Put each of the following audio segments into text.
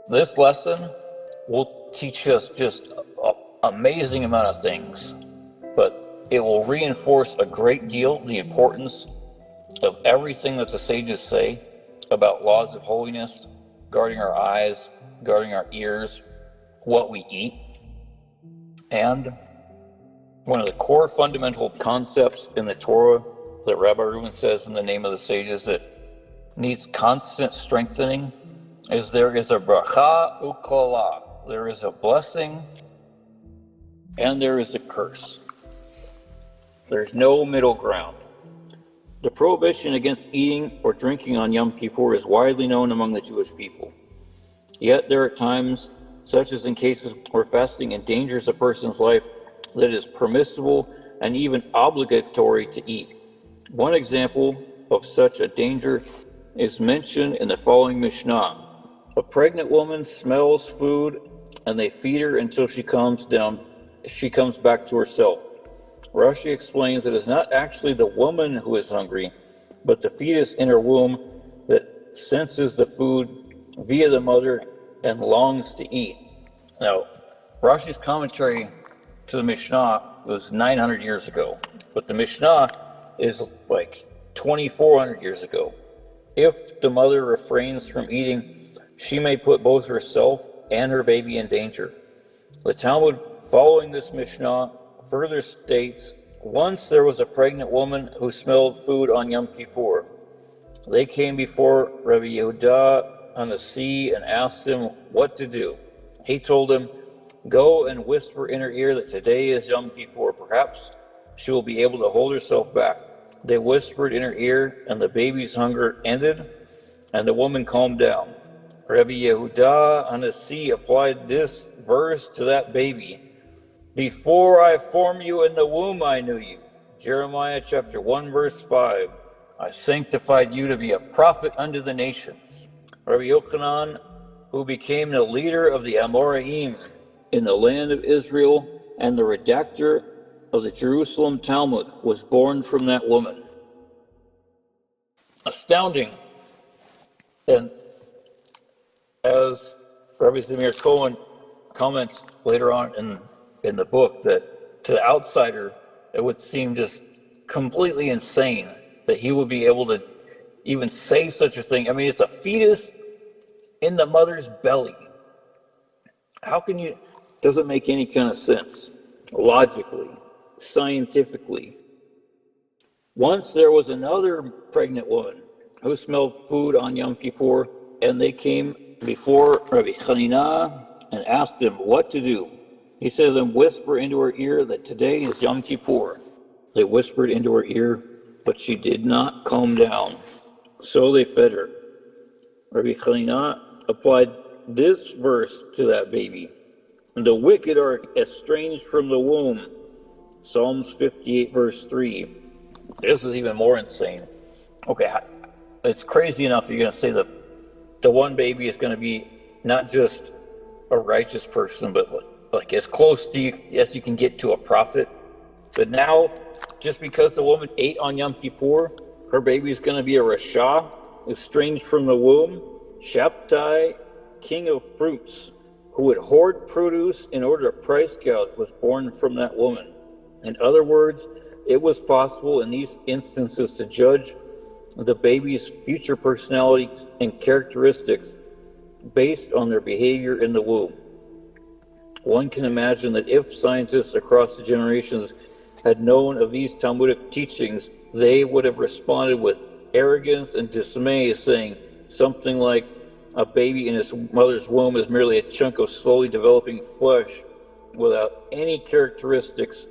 This lesson will teach us just an amazing amount of things, but it will reinforce a great deal the importance of everything that the sages say about laws of holiness, guarding our eyes, guarding our ears, what we eat. And one of the core fundamental concepts in the Torah that Rabbi Reuven says in the name of the sages that needs constant strengthening is there is a bracha u'kala. There is a blessing and there is a curse. There's no middle ground. The prohibition against eating or drinking on Yom Kippur is widely known among the Jewish people. Yet there are times, such as in cases where fasting endangers a person's life, that it is permissible and even obligatory to eat. One example of such a danger is mentioned in the following Mishnah. A pregnant woman smells food and they feed her until she comes back to herself. Rashi explains that it is not actually the woman who is hungry, but the fetus in her womb that senses the food via the mother and longs to eat. Now, Rashi's commentary to the Mishnah was 900 years ago, but the Mishnah is like 2,400 years ago. If the mother refrains from eating, she may put both herself and her baby in danger. The Talmud, following this Mishnah, further states, once there was a pregnant woman who smelled food on Yom Kippur. They came before Rabbi Yehuda HaNasi and asked him what to do. He told them, go and whisper in her ear that today is Yom Kippur. Perhaps she will be able to hold herself back. They whispered in her ear, and the baby's hunger ended, and the woman calmed down. Rabbi Yehuda HaNasi applied this verse to that baby. Before I formed you in the womb, I knew you. Jeremiah chapter 1, verse 5. I sanctified you to be a prophet unto the nations. Rabbi Yochanan, who became the leader of the Amoraim in the land of Israel and the redactor of the Jerusalem Talmud, was born from that woman. Astounding. And as Rabbi Zamir Cohen comments later on in the book, that to the outsider it would seem just completely insane that he would be able to even say such a thing. I mean, it's a fetus in the mother's belly. How can you? Doesn't make any kind of sense, logically, scientifically. Once there was another pregnant woman who smelled food on Yom Kippur, and they came before Rabbi Chanina and asked him what to do. He said to them, whisper into her ear that today is Yom Kippur. They whispered into her ear, but she did not calm down. So they fed her. Rabbi Chanina applied this verse to that baby. The wicked are estranged from the womb. Psalms 58, verse 3. This is even more insane. Okay, it's crazy enough you're going to say that the one baby is going to be not just a righteous person, but like as close to you as you can get to a prophet. But now, just because the woman ate on Yom Kippur, her baby is going to be a Rasha, estranged from the womb. Shabtai, king of fruits, who would hoard produce in order to price gouge, was born from that woman. In other words, it was possible in these instances to judge the baby's future personalities and characteristics based on their behavior in the womb. One can imagine that if scientists across the generations had known of these Talmudic teachings, they would have responded with arrogance and dismay, saying something like, a baby in its mother's womb is merely a chunk of slowly developing flesh without any characteristics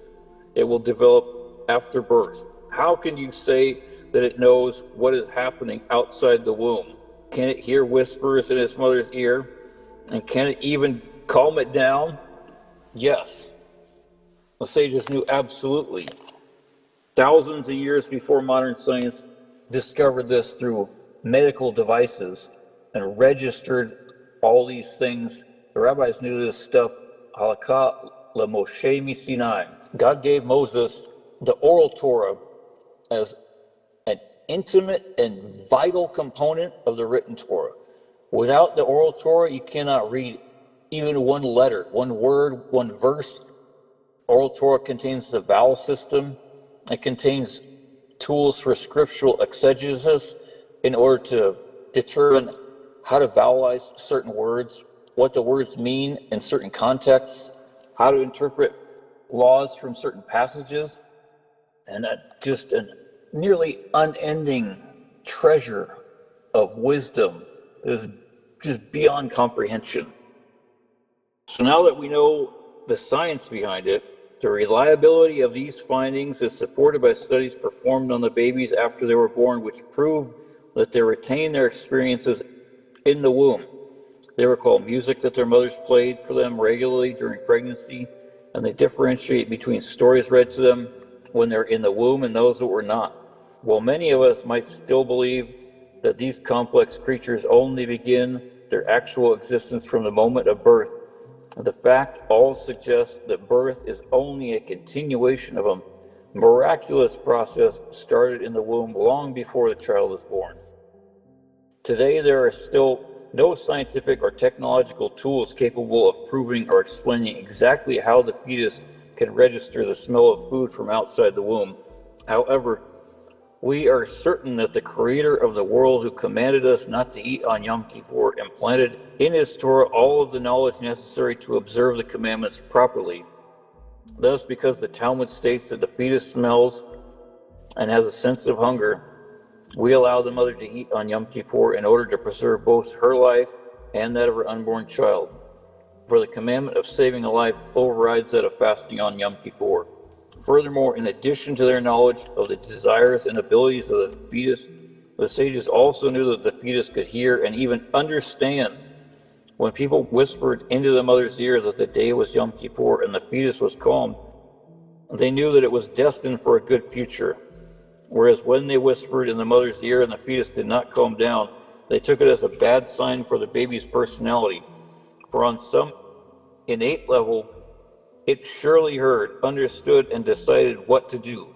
it will develop after birth. How can you say that it knows what is happening outside the womb? Can it hear whispers in its mother's ear? And can it even calm it down? Yes. The sages knew absolutely. Thousands of years before modern science discovered this through medical devices and registered all these things. The rabbis knew this stuff. Halakha LaMoshe Misinai. God gave Moses the Oral Torah as an intimate and vital component of the written Torah. Without the Oral Torah, you cannot read even one letter, one word, one verse. Oral Torah contains the vowel system. It contains tools for scriptural exegesis in order to determine how to vowelize certain words, what the words mean in certain contexts, how to interpret laws from certain passages, and just a nearly unending treasure of wisdom that is just beyond comprehension. So now that we know the science behind it, the reliability of these findings is supported by studies performed on the babies after they were born, which prove that they retain their experiences in the womb. They recall music that their mothers played for them regularly during pregnancy, and they differentiate between stories read to them when they're in the womb and those that were not. While many of us might still believe that these complex creatures only begin their actual existence from the moment of birth, the fact all suggests that birth is only a continuation of a miraculous process started in the womb long before the child is born. Today, there are still no scientific or technological tools capable of proving or explaining exactly how the fetus can register the smell of food from outside the womb. However, we are certain that the Creator of the world, who commanded us not to eat on Yom Kippur, implanted in His Torah all of the knowledge necessary to observe the commandments properly. Thus, because the Talmud states that the fetus smells and has a sense of hunger, we allow the mother to eat on Yom Kippur in order to preserve both her life and that of her unborn child. For the commandment of saving a life overrides that of fasting on Yom Kippur. Furthermore, in addition to their knowledge of the desires and abilities of the fetus, the sages also knew that the fetus could hear and even understand. When people whispered into the mother's ear that the day was Yom Kippur and the fetus was calmed, they knew that it was destined for a good future. Whereas when they whispered in the mother's ear and the fetus did not calm down, they took it as a bad sign for the baby's personality. For on some innate level, it surely heard, understood, and decided what to do.